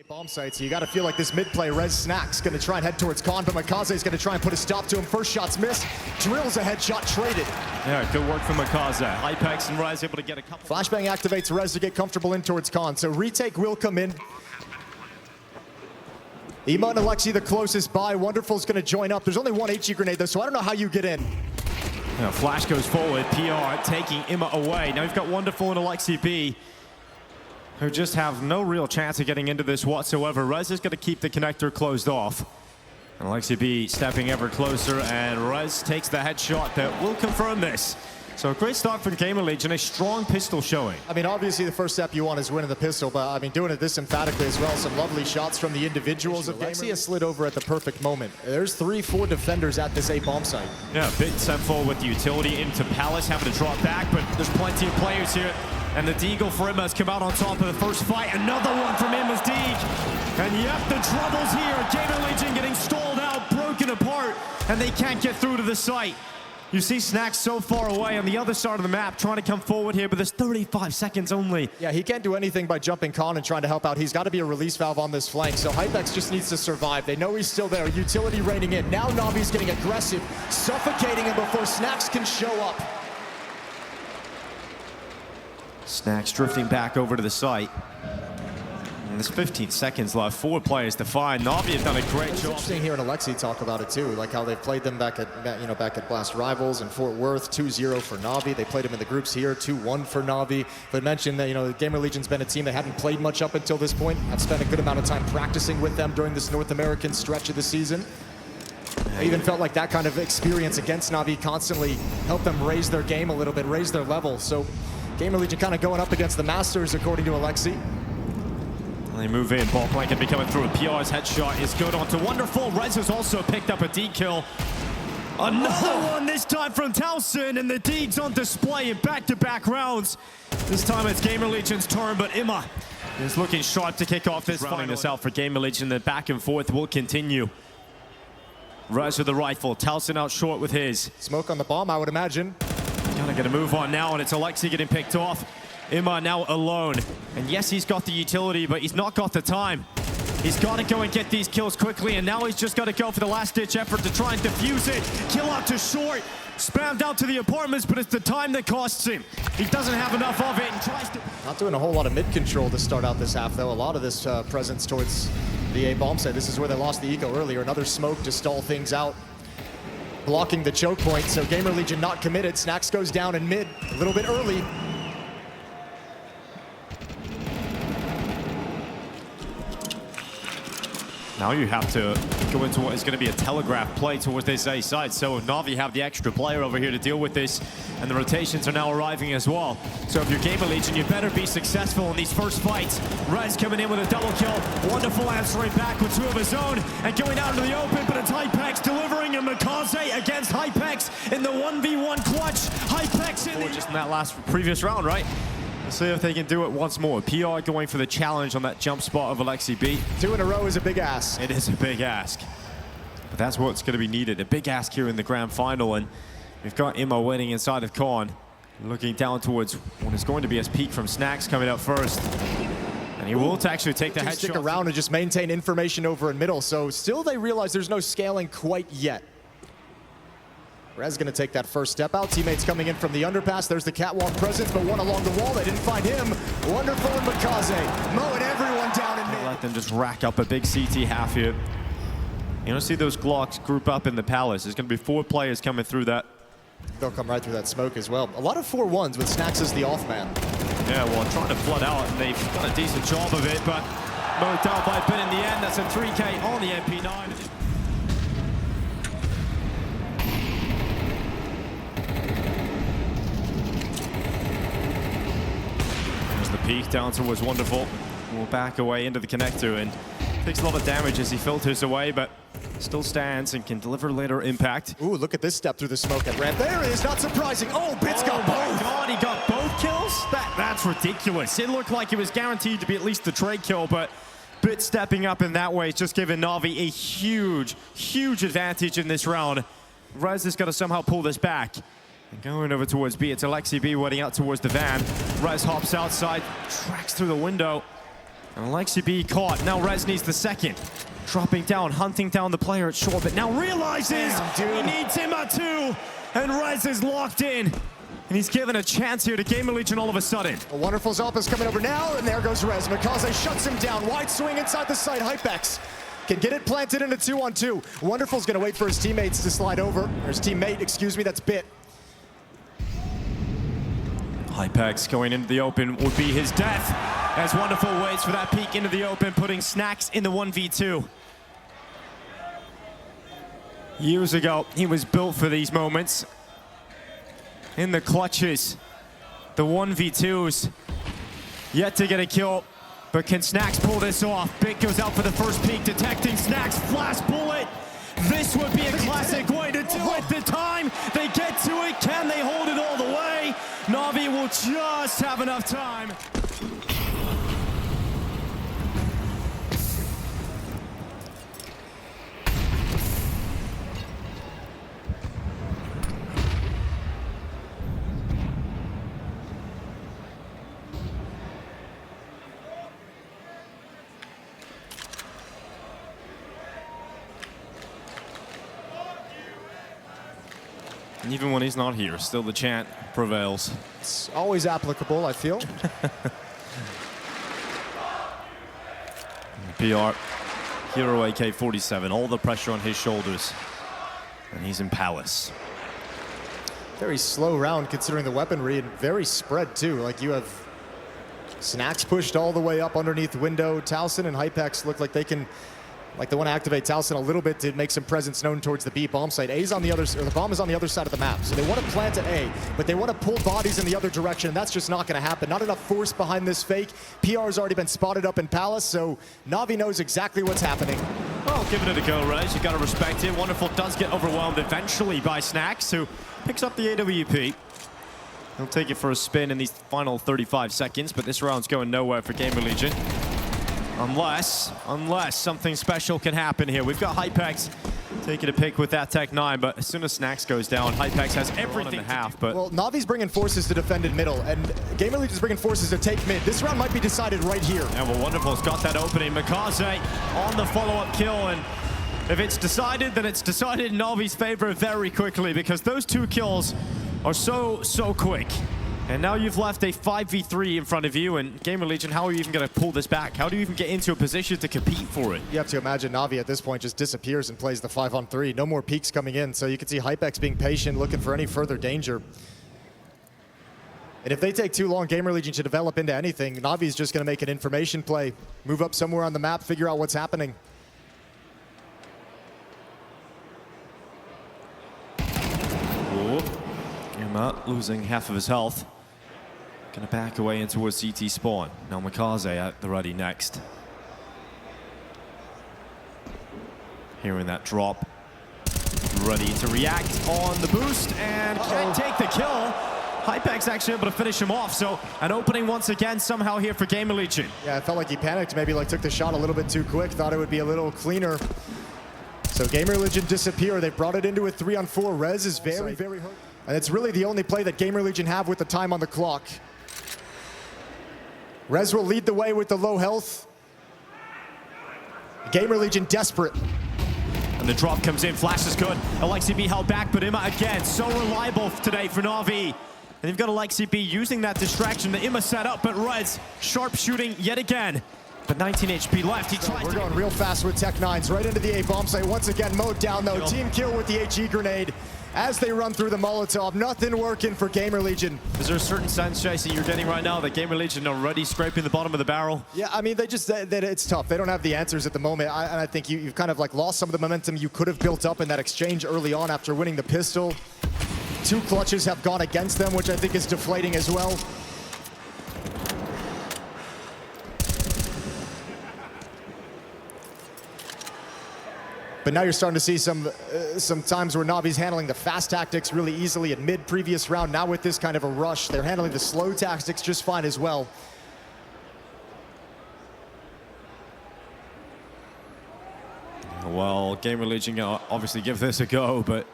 Bomb site, so you got to feel like this mid play, Rez Snack's going to try and head towards Khan, but Makaze is going to try and put a stop to him. First shot's missed, drills a headshot, traded. Yeah, good work from Makaze. Hypex and Rez able to get a couple. Flashbang activates Rez to get comfortable in towards Khan, so retake will come in. Ema and Alexi the closest by. Wonderful's going to join up. There's only one HE grenade though, so I don't know how you get in. Yeah, Flash goes forward, PR taking Ema away. Now we've got Wonderful and Alexi B, who just have no real chance of getting into this whatsoever. Rez is going to keep the connector closed off. And Alexi B stepping ever closer, and Rez takes the headshot that will confirm this. So a great start for Gamer Legion, a strong pistol showing. I mean, obviously the first step you want is winning the pistol, but I mean, doing it this emphatically as well. Some lovely shots from the individuals of Alexi has slid over at the perfect moment. There's 3-4 defenders at this A bomb site. Yeah, bit sent forward with the utility into Palace, having to drop back, but there's plenty of players here. And the Deagle for Ema has come out on top of the first fight. Another one from Ima's Deag. And yep, the trouble's here. Gamer Legion getting stalled out, broken apart, and they can't get through to the site. You see Snacks so far away on the other side of the map trying to come forward here, but there's 35 seconds only. Yeah, he can't do anything by jumping Khan and trying to help out. He's got to be a release valve on this flank, so Hypex just needs to survive. They know he's still there. Utility raining in. Now Navi's getting aggressive, suffocating him before Snacks can show up. Snacks drifting back over to the site. And there's 15 seconds left. 4 players to find. Navi have done a great job. It's interesting hearing Alexi talk about it too, like how they've played them back at Blast Rivals in Fort Worth, 2-0 for Navi. They played them in the groups here, 2-1 for Navi. But mentioned that Gamer Legion's been a team that hadn't played much up until this point. I've spent a good amount of time practicing with them during this North American stretch of the season. I even felt like that kind of experience against Navi constantly helped them raise their game a little bit, raise their level. So Gamer Legion kind of going up against the Masters, according to Alexi. They move in, ball blanket be coming through. PR's headshot is good onto Wonderful. Rez has also picked up a D kill. Another one, this time from Towson, and the Deeds on display in back-to-back rounds. This time it's Gamer Legion's turn, but Ema is looking sharp to kick off this round. This out for Gamer Legion, the back and forth will continue. Rez with the rifle, Towson out short with his. Smoke on the bomb, I would imagine. Gotta get a move on now, and it's Alexi getting picked off. Ema now alone. And yes, he's got the utility, but he's not got the time. He's got to go and get these kills quickly, and now he's just got to go for the last-ditch effort to try and defuse it. Kill out to short. Spammed out to the apartments, but it's the time that costs him. He doesn't have enough of it and tries to... Not doing a whole lot of mid-control to start out this half, though. A lot of this presence towards the A-bomb site. This is where they lost the eco earlier. Another smoke to stall things out. Blocking the choke point, so Gamer Legion not committed. Snacks goes down in mid a little bit early. Now you have to go into what is going to be a telegraph play towards this A side. So Navi have the extra player over here to deal with this, and the rotations are now arriving as well. So if you're Gamer Legion, you better be successful in these first fights. Rez coming in with a double kill. Wonderful answering back with 2 of his own and going out into the open, but it's Hypex delivering, and Makaze against Hypex in the 1v1 clutch. Hypex in just in that previous round, right? Let's see if they can do it once more. PR going for the challenge on that jump spot of Alexi B. 2 in a row is a big ask. It is a big ask. But that's what's going to be needed. A big ask here in the grand final. And we've got Ema waiting inside of Khan. Looking down towards what is going to be his peak from Snacks coming up first. And he will actually take the headshot. Stick around and just maintain information over in middle. So still they realize there's no scaling quite yet. Rez going to take that first step out. Teammates coming in from the underpass. There's the catwalk presence, but one along the wall. They didn't find him. Wonderful and Makaze mowing everyone down in mid. Let them just rack up a big CT half here. You don't see those Glocks group up in the Palace. There's going to be 4 players coming through that. They'll come right through that smoke as well. A lot of 4-1s with Snacks as the off man. Yeah, well, trying to flood out, and they've done a decent job of it, but mowed down by a bit in the end. That's a 3K on the MP9. Peak down towards Wonderful. Will back away into the connector and takes a lot of damage as he filters away, but still stands and can deliver later impact. Ooh, look at this step through the smoke at ramp. There it is, not surprising. Oh, Bits got both. Oh my God, he got both kills? That's ridiculous. It looked like it was guaranteed to be at least the trade kill, but Bits stepping up in that way has just given Navi a huge, huge advantage in this round. Rez has got to somehow pull this back. And going over towards B, it's Alexi B waiting out towards the van. Rez hops outside, tracks through the window. And Alexi B caught. Now Rez needs the second. Dropping down, hunting down the player at short, but now realizes he needs him at 2. And Rez is locked in. And he's given a chance here to Gamer Legion all of a sudden. A wonderful Zelp is coming over now, and there goes Rez. Mikaze shuts him down. Wide swing inside the site. Hypex can get it planted in a 2-on-2. Wonderful's gonna wait for his teammates to slide over. Or his teammate, excuse me, that's Bit. Hypex going into the open would be his death. As Wonderful waits for that peek into the open, putting Snacks in the 1v2. Years ago, he was built for these moments. In the clutches, the 1v2s, yet to get a kill. But can Snacks pull this off? Bit goes out for the first peek, detecting Snacks, flash bullet. This would be a classic way to do it. The time they get to it, can they hold it all the way? Navi will just have enough time. And even when he's not here, still the chant prevails. It's always applicable, I feel. PR, Hero AK-47, all the pressure on his shoulders. And he's in Palace. Very slow round considering the weaponry, and very spread too. Like you have Snacks pushed all the way up underneath window. Towson and Hypex look like they can, like they want to activate Towson a little bit to make some presence known towards the B bomb site. A's on the other, or the bomb is on the other side of the map. So they want to plant at A, but they want to pull bodies in the other direction. That's just not going to happen. Not enough force behind this fake. PR's already been spotted up in Palace, so Navi knows exactly what's happening. Well, giving it a go, Rez. You got to respect it. Wonderful does get overwhelmed eventually by Snacks, who picks up the AWP. He'll take it for a spin in these final 35 seconds, but this round's going nowhere for Gamer Legion. Unless something special can happen here. We've got Hypex taking a pick with that Tech 9, but as soon as Snacks goes down, Hypex has everything in half. But well, Navi's bringing forces to defend in middle, and Gamer Legion's bringing forces to take mid. This round might be decided right here. Yeah, well, Wonderful's got that opening. Mikaze on the follow-up kill, and if it's decided, then it's decided in Navi's favor very quickly, because those 2 kills are so quick. And now you've left a 5v3 in front of you, and Gamer Legion, how are you even going to pull this back? How do you even get into a position to compete for it? You have to imagine Navi at this point just disappears and plays the 5-on-3. No more peeks coming in, so you can see Hypex being patient, looking for any further danger. And if they take too long, Gamer Legion to develop into anything, Navi's just going to make an information play, move up somewhere on the map, figure out what's happening. Not losing half of his health. Gonna back away into a CT spawn. Now Mikaze at the ready next. Hearing that drop. Ready to react on the boost and can't take the kill. Hypex actually able to finish him off, so an opening once again somehow here for Gamer Legion. Yeah, it felt like he panicked, maybe like took the shot a little bit too quick, thought it would be a little cleaner. So Gamer Legion disappear. They brought it into a 3-on-4. Rez is very hurt. And it's really the only play that Gamer Legion have with the time on the clock. Rez will lead the way with the low health. Gamer Legion desperate. And the drop comes in, flash is good. Alexi B held back, but Imma again, so reliable today for Navi. And you've got Alexi B using that distraction that Imma set up, but Rez sharp shooting yet again. But 19 HP left. He tries We're going real fast with Tech 9s right into the A bomb site. Once again, mowed down though. Team kill with the HE grenade as they run through the Molotov. Nothing working for Gamer Legion. Is there a certain sense, Chase, that you're getting right now that Gamer Legion already scraping the bottom of the barrel? Yeah, I mean, that it's tough. They don't have the answers at the moment. And I think you've kind of like lost some of the momentum you could have built up in that exchange early on after winning the pistol. 2 clutches have gone against them, which I think is deflating as well. But now you're starting to see some times where Navi's handling the fast tactics really easily in mid previous round. Now with this kind of a rush, they're handling the slow tactics just fine as well. Well, Gamer Legion obviously give this a go, but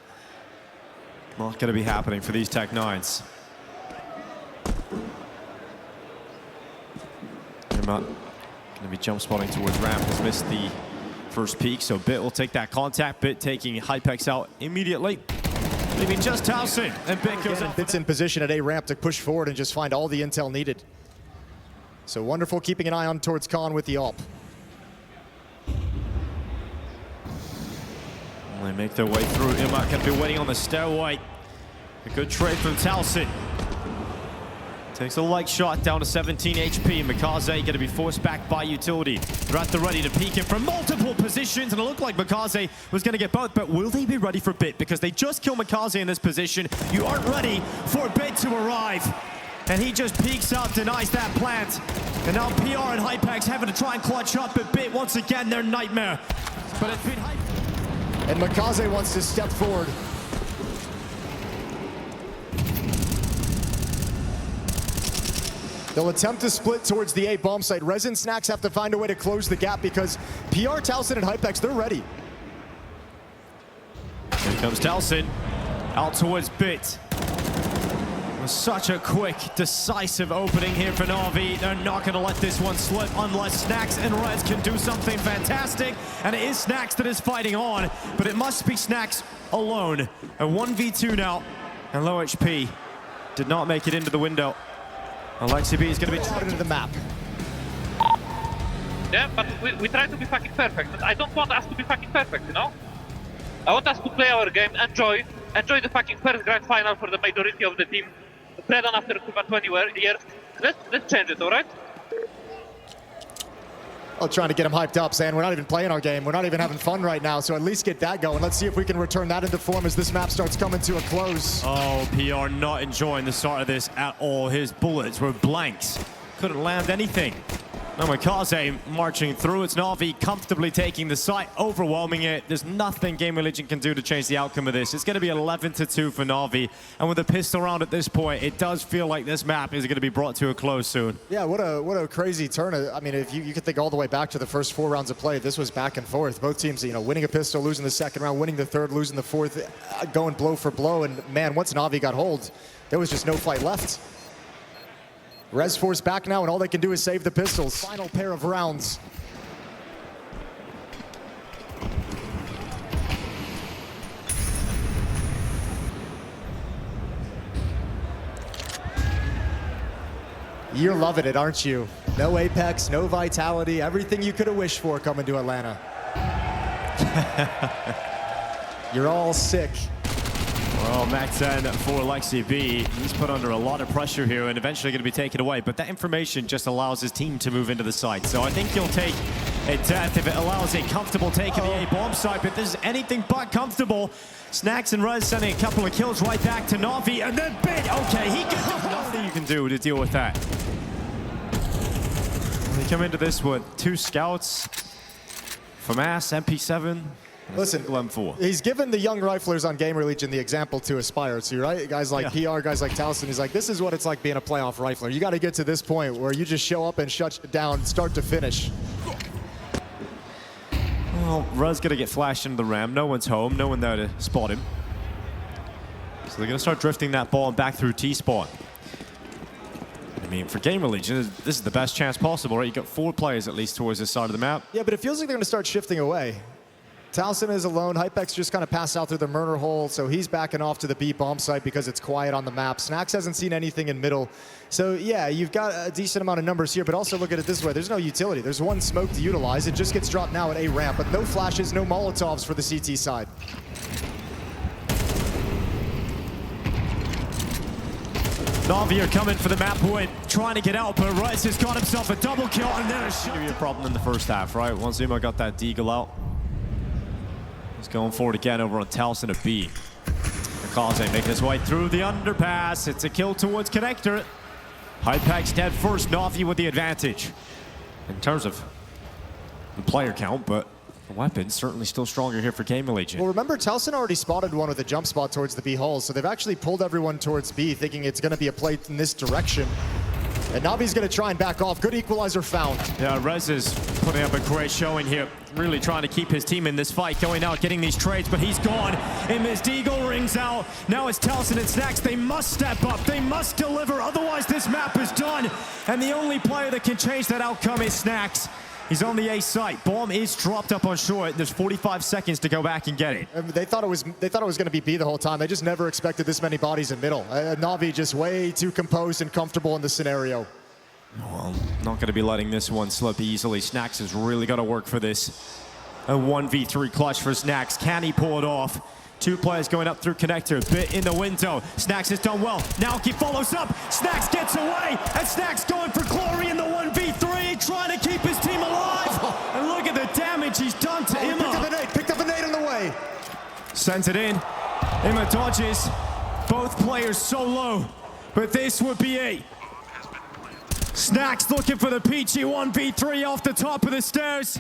not going to be happening for these Tech 9s. Gonna be jump spotting towards ramp, has missed the first peak, so Bit will take that contact. Bit taking Hypex out immediately. Leaving just Towson, and Bit goes out. Bit's in position at A ramp to push forward and just find all the intel needed. So wonderful keeping an eye on towards Khan with the AWP. They make their way through. Imak gonna be waiting on the stairway. A good trade from Towson. Takes a light shot down to 17 HP. Mikaze gonna be forced back by utility. They're at the ready to peek in from multiple positions, and it looked like Mikaze was gonna get both, but will they be ready for Bit? Because they just killed Mikaze in this position. You aren't ready for Bit to arrive. And he just peeks out, denies that plant. And now PR and Hypex having to try and clutch up, but Bit once again their nightmare. But it's been And Mikaze wants to step forward. They'll attempt to split towards the A bomb site. Rez and Snacks have to find a way to close the gap because PR, Towson, and Hypex, they're ready. Here comes Towson, out towards Bit. Such a quick, decisive opening here for Navi. They're not going to let this one slip unless Snacks and Rez can do something fantastic. And it is Snacks that is fighting on, but it must be Snacks alone. A 1v2 now, and low HP did not make it into the window. Alexi B is going to be out into the map. Yeah, but we try to be fucking perfect. But I don't want us to be fucking perfect, you know? I want us to play our game, enjoy the fucking first grand final for the majority of the team. Predon after 20 years. Let's change it, alright? Oh, trying to get him hyped up, saying we're not even playing our game. We're not even having fun right now, so at least get that going. Let's see if we can return that into form as this map starts coming to a close. Oh, PR not enjoying the start of this at all. His bullets were blanks. Couldn't land anything. Now Mikaze marching through. It's Navi comfortably taking the site, overwhelming it. There's nothing Game Religion can do to change the outcome of this. It's going to be 11-2 for Navi. And with a pistol round at this point, it does feel like this map is going to be brought to a close soon. Yeah, what a crazy turn. I mean, if you could think all the way back to the first 4 rounds of play, this was back and forth. Both teams, you know, winning a pistol, losing the second round, winning the third, losing the fourth, going blow for blow. And man, once Navi got hold, there was just no fight left. Rez forced back now, and all they can do is save the pistols. Final pair of rounds. You're loving it, aren't you? No Apex, no Vitality, everything you could have wished for coming to Atlanta. You're all sick. Well, Max 10 for Alexi B. He's put under a lot of pressure here and eventually going to be taken away. But that information just allows his team to move into the site. So I think he'll take a death if it allows a comfortable take of the A bomb site. But this is anything but comfortable. Snacks and Rez sending a couple of kills right back to Navi. And then Bit. Okay, he can nothing you can do to deal with that. We come into this with 2 scouts. FAMAS, MP7. Listen, M4. He's given the young riflers on Gamer Legion the example to aspire to, right? Guys like PR, guys like Towson. He's like, this is what it's like being a playoff rifler. You got to get to this point where you just show up and shut down start to finish. Well, Rez going to get flashed into the ram. No one's home. No one there to spot him. So they're going to start drifting that ball back through T-spawn. I mean, for Gamer Legion, this is the best chance possible, right? You got 4 players at least towards this side of the map. Yeah, but it feels like they're going to start shifting away. Towson is alone. Hypex just kind of passed out through the murder hole, so he's backing off to the B bomb site because it's quiet on the map. Snacks hasn't seen anything in middle. So yeah, you've got a decent amount of numbers here, but also look at it this way. There's no utility. There's 1 smoke to utilize. It just gets dropped now at A ramp, but no flashes, no Molotovs for the CT side. Navi are coming for the map point, trying to get out, but Rez has got himself a double kill, and then a shot. Give you a problem in the first half, right? Once Zuma got that deagle out. He's going forward again over on Towson at B. Mikaze making his way through the underpass. It's a kill towards Connector. Hypex dead first, Navi with the advantage. In terms of the player count, but the weapons certainly still stronger here for Gamer Legion. Well, remember, Towson already spotted one with a jump spot towards the B halls, so they've actually pulled everyone towards B, thinking it's going to be a play in this direction. And Navi's going to try and back off. Good equalizer found. Yeah, Rez is putting up a great showing here. Really trying to keep his team in this fight, going out, getting these trades, but he's gone. And Miss Deagle rings out. Now it's Towson and Snacks. They must step up. They must deliver. Otherwise, this map is done. And the only player that can change that outcome is Snacks. He's on the A site. Bomb is dropped up on short. There's 45 seconds to go back and get it. They thought it was going to be B the whole time. They just never expected this many bodies in middle. Navi just way too composed and comfortable in the scenario. Well, not going to be letting this one slip easily. Snacks has really got to work for this. A 1v3 clutch for Snacks. Can he pull it off? Two players going up through connector. Bit in the window. Snacks has done well. Now he follows up. Snacks gets away. And Snacks going for glory in the 1v3, trying to keep his team alive. And look at the damage he's done to Imma. Picked up a nade on the way. Sends it in. Imma dodges. Both players so low. But this would be it. Snacks looking for the peachy 1v3 off the top of the stairs.